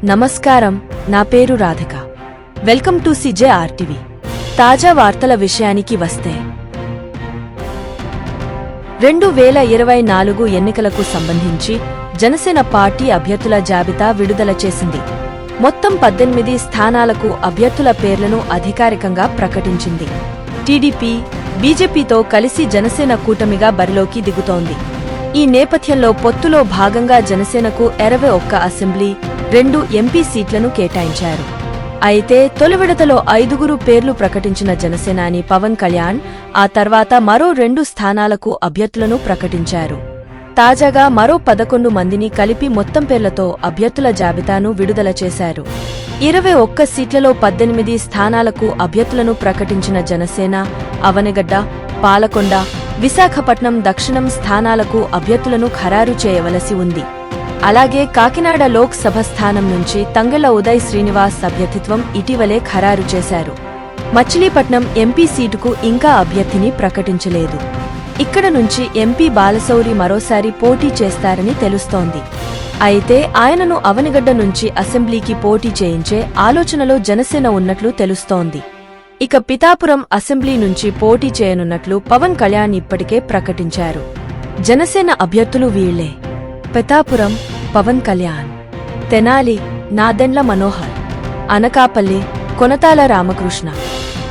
నమస్కారం, నా పేరు రాధిక. Welcome to CJRTV. తాజా వార్తల విషయానికి వస్తే 2024 ఎన్నికలకు సంబంధించి జనసేన పార్టీ అభ్యర్థుల జాబితా విడుదల చేసింది. మొత్తం 18 స్థానాలకు అభ్యర్థుల పేర్లను అధికారికంగా ప్రకటించింది. టీడీపీ, బీజేపీతో కలిసి జనసేన కూటమిగా బరిలోకి దిగుతోంది. ఈ నేపథ్యంలో పొత్తులో భాగంగా జనసేనకు 21 అసెంబ్లీ, 2 ఎంపీ సీట్లను కేటాయించారు. అయితే తొలి విడతలో 5 పేర్లు ప్రకటించిన జనసేనాని పవన్ కళ్యాణ్ ఆ తర్వాత మరో 2 స్థానాలకు అభ్యర్థులను ప్రకటించారు. తాజాగా మరో 11 మందిని కలిపి మొత్తం పేర్లతో అభ్యర్థుల జాబితాను విడుదల చేశారు. 21 సీట్లలో 18 స్థానాలకు అభ్యర్థులను ప్రకటించిన జనసేన అవనిగడ్డ, పాలకొండ, విశాఖపట్నం దక్షిణం స్థానాలకు అభ్యర్థులను ఖరారు చేయవలసి ఉంది. అలాగే కాకినాడ లోక్ సభ స్థానం నుంచి తంగెళ్ల ఉదయ్ శ్రీనివాస్ అభ్యర్థిత్వం ఇటీవలే ఖరారు చేశారు. మచిలీపట్నం ఎంపీ సీటుకు ఇంకా అభ్యర్థిని ప్రకటించలేదు. ఇక్కడ నుంచి ఎంపీ బాలశౌరి మరోసారి పోటీ చేస్తారని తెలుస్తోంది. అయితే ఆయనను అవనిగడ్డ నుంచి అసెంబ్లీకి పోటీ చేయించే ఆలోచనలో జనసేన ఉన్నట్లు తెలుస్తోంది. ఇక పిఠాపురం అసెంబ్లీ నుంచి పోటీ చేయనున్నట్లు పవన్ కళ్యాణ్ ఇప్పటికే ప్రకటించారు. జనసేన అభ్యర్థులు వీళ్లే: పిఠాపురం పవన్ కళ్యాణ్, తెనాలి నాదెండ్ల మనోహర్, అనకాపల్లి కొనతాల రామకృష్ణ,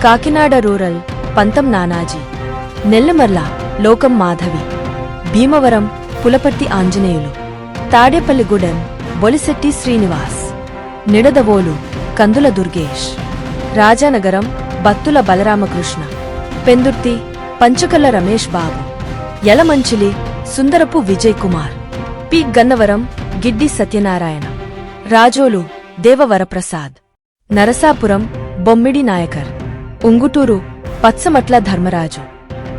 కాకినాడ రూరల్ పంతం నానాజీ, నెల్లమర్ల లోకం మాధవి, భీమవరం పులపర్తి ఆంజనేయులు, తాడేపల్లిగూడెం బొలిశెట్టి శ్రీనివాస్, నిడదవోలు కందుల దుర్గేష్, రాజానగరం బత్తుల బలరామకృష్ణ, పెందుర్తి పంచకల్ల రమేష్ బాబు, యలమంచిలి సుందరపు విజయ్ కుమార్, పి గన్నవరం గిడ్డి సత్యనారాయణ, రాజోలు దేవవరప్రసాద్, నరసాపురం బొమ్మిడి నాయకర్, ఉంగుటూరు పత్సమట్ల ధర్మరాజు,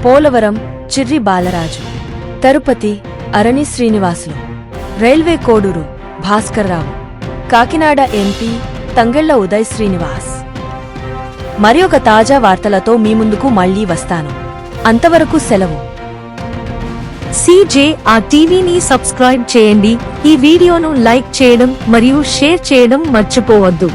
పోలవరం చిర్రి బాలరాజు, తరుపతి అరణి శ్రీనివాసులు, రైల్వే కోడూరు భాస్కర్రావు, కాకినాడ ఎంపీ తంగెళ్ల ఉదయ్ శ్రీనివాస్. మరి ఒక తాజా వార్తలతో మీ ముందుకు మళ్లీ వస్తాను. అంతవరకు సెలవు. CJRTVని సబ్స్క్రైబ్ చేయండి. ఈ వీడియోను లైక్ చేయడం మరియు షేర్ చేయడం మర్చిపోవద్దు.